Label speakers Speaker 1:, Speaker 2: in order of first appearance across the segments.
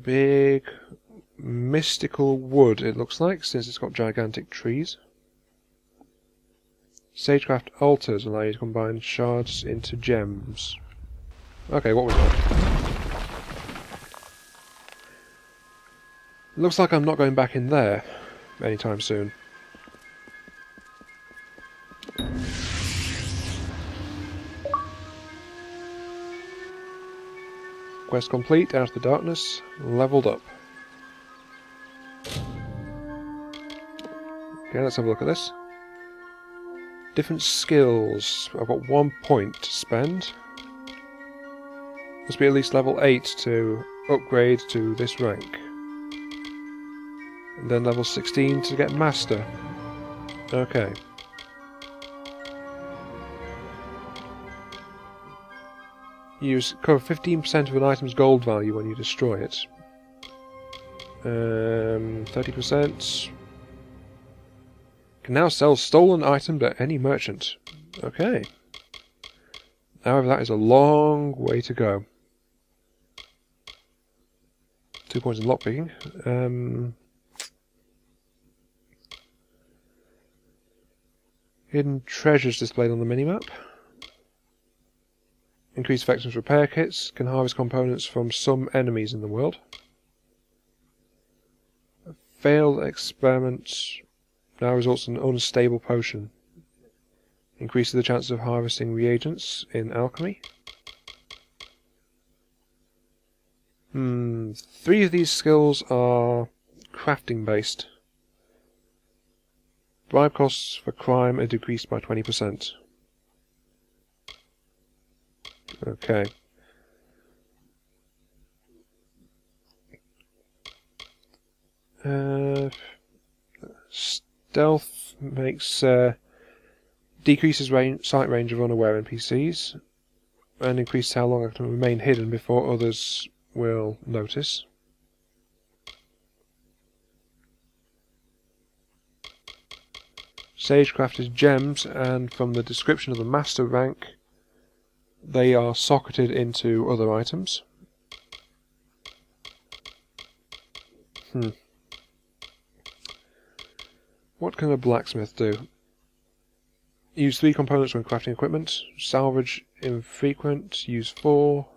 Speaker 1: big mystical wood, it looks like, since it's got gigantic trees. Sagecraft altars allow you to combine shards into gems. Okay, what was that? Looks like I'm not going back in there anytime soon. Quest complete, out of the darkness, leveled up. Okay, let's have a look at this. Different skills. I've got 1 point to spend. Must be at least level 8 to upgrade to this rank. And then level 16 to get Master. Okay. Cover 15% of an item's gold value when you destroy it. 30%. Can now sell stolen items at any merchant. Okay. However, that is a long way to go. 2 points in lockpicking. Hidden treasures displayed on the minimap. Increased effectiveness repair kits. Can harvest components from some enemies in the world. A failed experiment now results in an unstable potion. Increases the chances of harvesting reagents in alchemy. 3 of these skills are crafting based. Bribe costs for crime are decreased by 20%. Okay. Stealth makes decreases sight range of unaware NPCs and increases how long I can remain hidden before others will notice. Sagecrafted gems, and from the description of the master rank, they are socketed into other items. What can a blacksmith do? Use 3 components when crafting equipment. Salvage infrequent, use 4.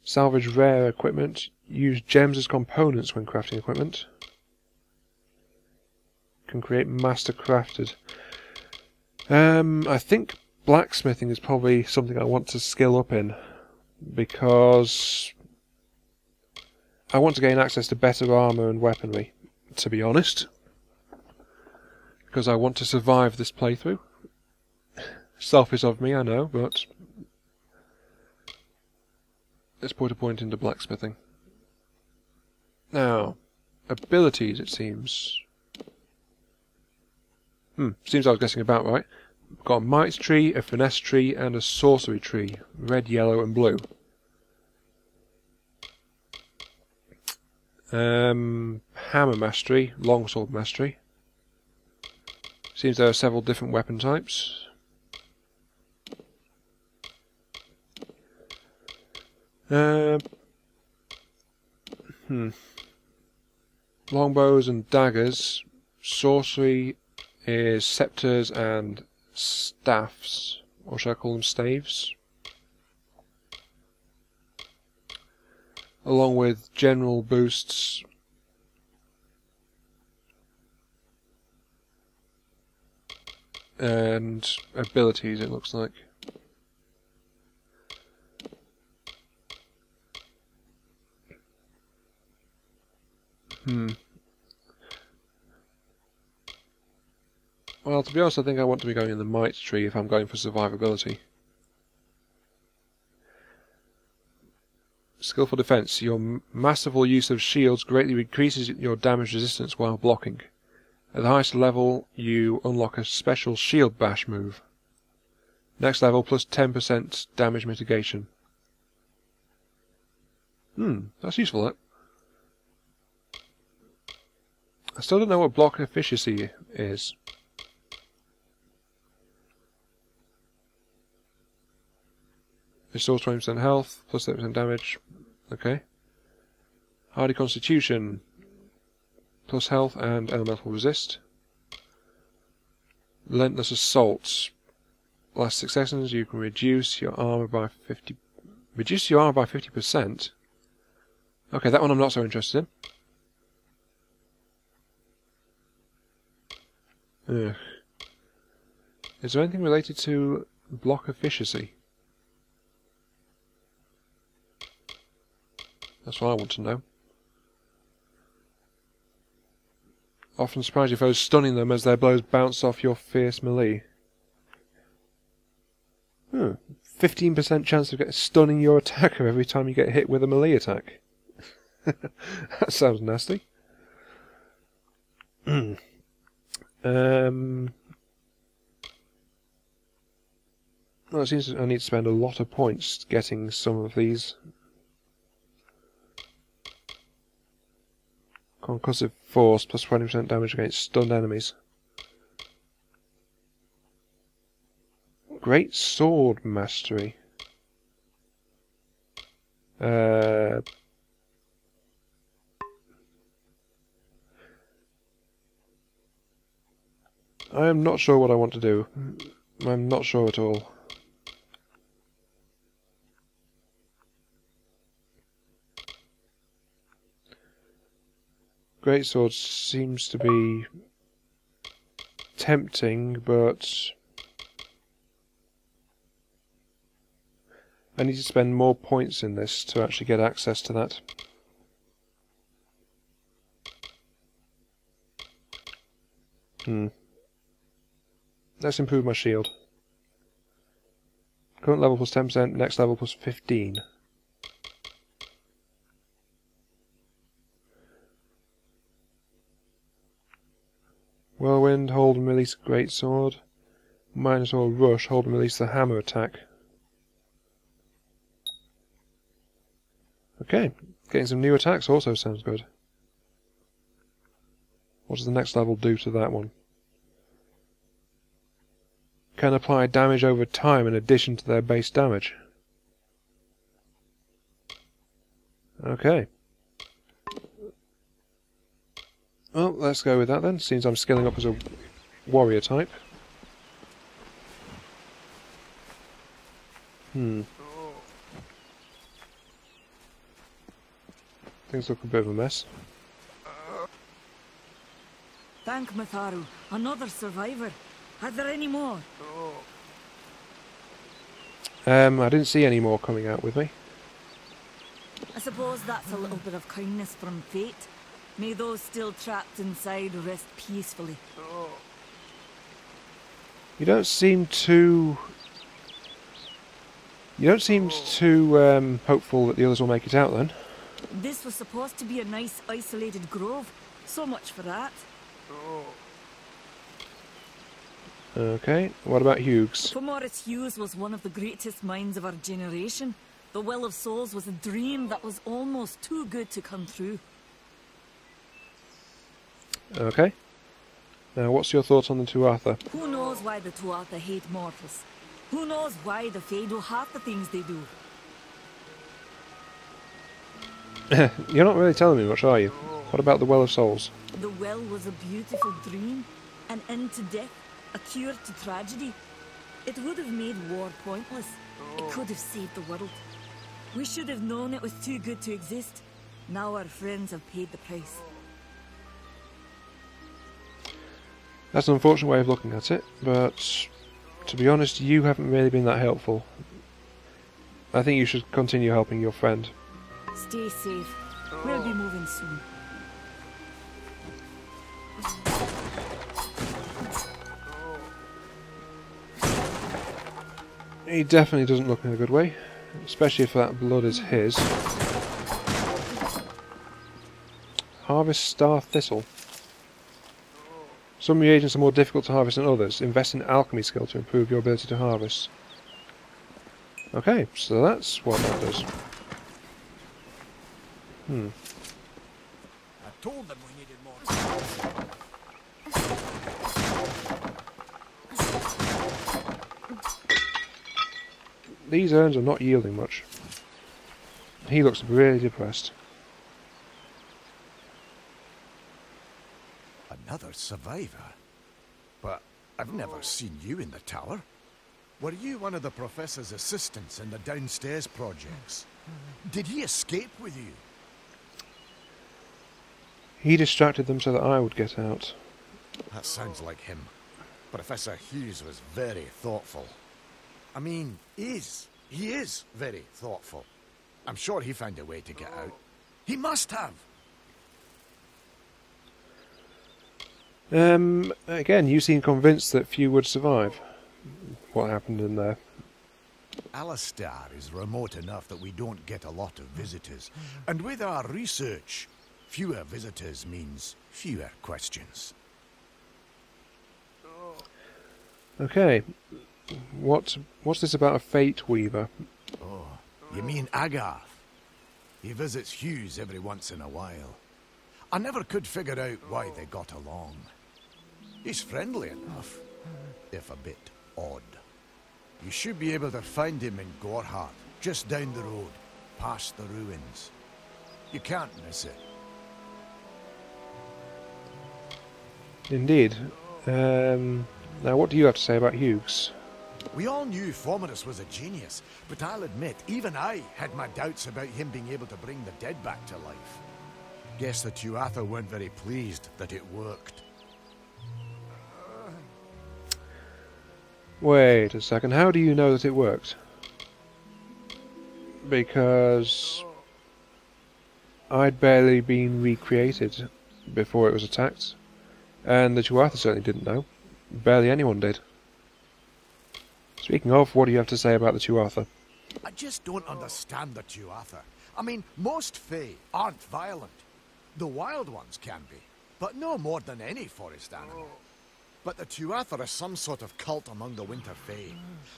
Speaker 1: Salvage rare equipment. Use gems as components when crafting equipment. Can create master crafted. I think blacksmithing is probably something I want to skill up in, because I want to gain access to better armour and weaponry, to be honest. Because I want to survive this playthrough. Selfish of me, I know, but let's put a point into blacksmithing. Now, abilities, it seems. Seems I was guessing about right. I've got a might tree, a finesse tree, and a sorcery tree. Red, yellow, and blue. Hammer mastery, longsword mastery. Seems there are several different weapon types. Longbows and daggers. Sorcery is scepters and staffs, or should I call them staves? Along with general boosts and abilities, it looks like. Well, to be honest, I think I want to be going in the might tree if I'm going for survivability. Skillful defense. Your masterful use of shields greatly increases your damage resistance while blocking. At the highest level, you unlock a special shield bash move. Next level, plus 10% damage mitigation. That's useful, that. I still don't know what block efficiency is. Restores 20% health, plus 30% damage. Okay. Hardy Constitution. Plus health and elemental resist. Relentless Assault. Last 6 seconds you can reduce your armor by 50... Reduce your armor by 50%? Okay, that one I'm not so interested in. Ugh. Is there anything related to block efficiency? That's what I want to know. Often surprise your foes, stunning them as their blows bounce off your fierce melee. 15% chance of stunning your attacker every time you get hit with a melee attack. That sounds nasty. Well, it seems I need to spend a lot of points getting some of these. Concussive Force, plus 20% damage against stunned enemies. Great Sword Mastery. I am not sure what I want to do. I'm not sure at all. Great Sword seems to be tempting, but I need to spend more points in this to actually get access to that. Let's improve my shield. Current level plus 10%, next level plus 15. Whirlwind, hold and release Greatsword. Minotaur Rush, hold and release the hammer attack. Okay, getting some new attacks also sounds good. What does the next level do to that one? Can apply damage over time in addition to their base damage. Okay. Well, let's go with that then. Seems I'm scaling up as a warrior type. Things look a bit of a mess.
Speaker 2: Thank Matharu, another survivor. Are there any more?
Speaker 1: I didn't see any more coming out with me.
Speaker 2: I suppose that's a little bit of kindness from fate. May those still trapped inside rest peacefully.
Speaker 1: You don't seem too hopeful that the others will make it out then.
Speaker 2: This was supposed to be a nice isolated grove. So much for that.
Speaker 1: Okay, what about Hughes?
Speaker 2: Morris Hughes was one of the greatest minds of our generation. The Well of Souls was a dream that was almost too good to come true.
Speaker 1: Okay. Now, what's your thoughts on the Tuatha?
Speaker 2: Who knows why the Tuatha hate mortals? Who knows why the Fae do half the things they do?
Speaker 1: You're not really telling me much, are you? What about the Well of Souls?
Speaker 2: The well was a beautiful dream, an end to death, a cure to tragedy. It would have made war pointless. It could have saved the world. We should have known it was too good to exist. Now our friends have paid the price.
Speaker 1: That's an unfortunate way of looking at it, but to be honest, you haven't really been that helpful. I think you should continue helping your friend.
Speaker 2: Stay safe. We'll be moving soon.
Speaker 1: He definitely doesn't look in a good way, especially if that blood is his. Harvest Star Thistle. Some reagents are more difficult to harvest than others. Invest in alchemy skill to improve your ability to harvest. Okay, so that's what that does.
Speaker 3: I told them we needed more.
Speaker 1: These urns are not yielding much. He looks really depressed.
Speaker 3: Another survivor? But I've never seen you in the tower. Were you one of the Professor's assistants in the downstairs projects? Did he escape with you?
Speaker 1: He distracted them so that I would get out.
Speaker 3: That sounds like him. Professor Hughes was very thoughtful. I mean, he is very thoughtful. I'm sure he found a way to get out. He must have!
Speaker 1: Again, you seem convinced that few would survive. What happened in there?
Speaker 3: Alistair is remote enough that we don't get a lot of visitors. And with our research, fewer visitors means fewer questions.
Speaker 1: Okay. What's this about a Fate Weaver?
Speaker 3: Oh, you mean Agarth? He visits Hughes every once in a while. I never could figure out why they got along. He's friendly enough, if a bit odd. You should be able to find him in Gorhart, just down the road, past the ruins. You can't miss it.
Speaker 1: Indeed. Now, what do you have to say about Hughes?
Speaker 3: We all knew Fomerus was a genius, but I'll admit, even I had my doubts about him being able to bring the dead back to life. Guess the Tuatha weren't very pleased that it worked.
Speaker 1: Wait a second, how do you know that it worked? Because I'd barely been recreated before it was attacked, and the Tuatha certainly didn't know. Barely anyone did. Speaking of, what do you have to say about the Tuatha?
Speaker 3: I just don't understand the Tuatha. I mean, most Fae aren't violent. The wild ones can be, but no more than any forest animal. But the Tuatha are some sort of cult among the Winter Fae.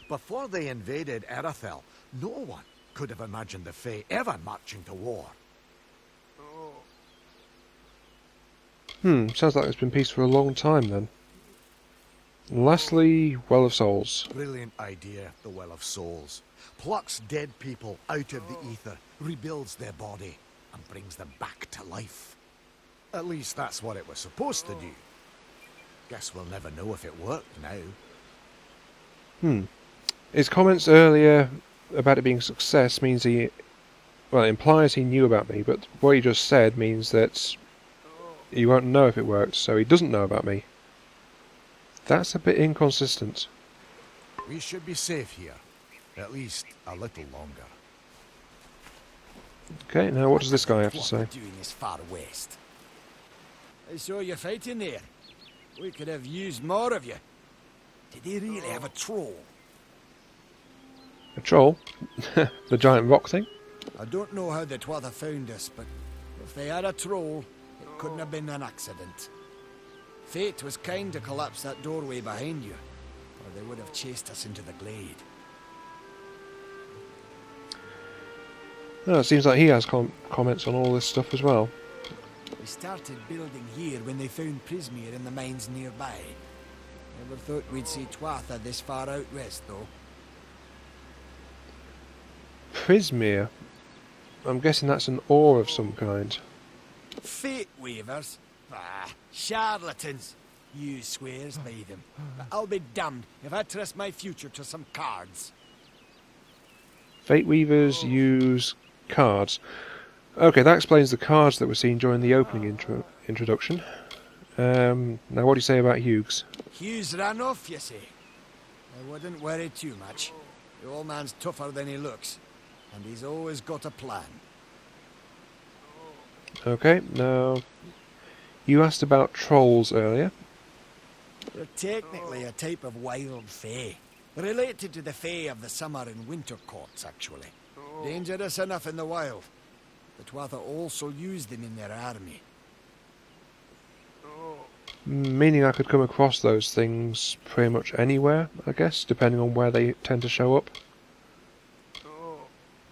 Speaker 3: Before they invaded Erethel, no one could have imagined the Fae ever marching to war.
Speaker 1: Sounds like it's been peace for a long time then. And lastly, Well of Souls.
Speaker 3: Brilliant idea, the Well of Souls. Plucks dead people out of the ether, rebuilds their body, and brings them back to life. At least that's what it was supposed to do. Guess we'll never know if it worked now.
Speaker 1: His comments earlier about it being a success means he... well, it implies he knew about me, but what he just said means that he won't know if it worked, so he doesn't know about me. That's a bit inconsistent.
Speaker 3: We should be safe here. At least a little longer.
Speaker 1: Okay, now what does this guy have to say?
Speaker 4: Doing this far west. I saw you fighting there. We could have used more of you. Did they really have a troll?
Speaker 1: A troll? The giant rock thing?
Speaker 4: I don't know how the Tuatha found us, but if they had a troll, it couldn't have been an accident. Fate was kind to collapse that doorway behind you, or they would have chased us into the glade.
Speaker 1: Oh, it seems like he has comments on all this stuff as well.
Speaker 4: We started building here when they found Prismere in the mines nearby. Never thought we'd see Tuatha this far out west, though.
Speaker 1: Prismere? I'm guessing that's an ore of some kind.
Speaker 4: Fate weavers? Ah, charlatans. You swears by them. But I'll be damned if I trust my future to some cards.
Speaker 1: Fate Weavers use cards. Okay, that explains the cards that were seen during the opening introduction. Now what do you say about Hughes?
Speaker 4: Hughes ran off, you say? I wouldn't worry too much. The old man's tougher than he looks, and he's always got a plan.
Speaker 1: Okay, now... you asked about trolls earlier.
Speaker 4: They're technically a type of wild fae. Related to the fae of the summer and winter courts, actually. Dangerous enough in the wild. The Tuatha also use them in their army.
Speaker 1: Meaning I could come across those things pretty much anywhere, I guess, depending on where they tend to show up.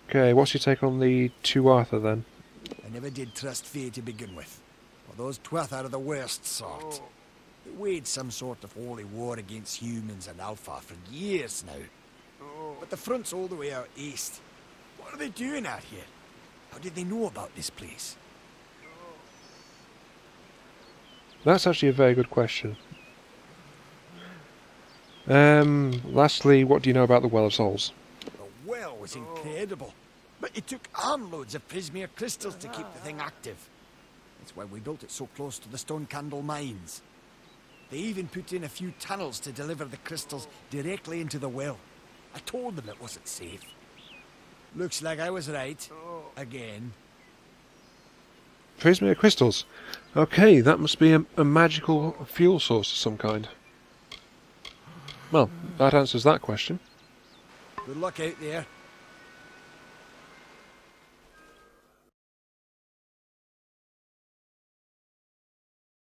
Speaker 1: Okay, what's your take on the Tuatha then?
Speaker 4: I never did trust fae to begin with. Well, those Tuatha are the worst sort. They waged some sort of holy war against humans and Alpha for years now. But the front's all the way out east. What are they doing out here? How did they know about this place?
Speaker 1: That's actually a very good question. Lastly, what do you know about the Well of Souls?
Speaker 4: The well was incredible, but it took armloads of prismere crystals to keep the thing active. That's why we built it so close to the Stone Candle mines. They even put in a few tunnels to deliver the crystals directly into the well. I told them it wasn't safe. Looks like I was right. Again.
Speaker 1: Prismere crystals. Okay, that must be a magical fuel source of some kind. Well, that answers that question.
Speaker 4: Good luck out there.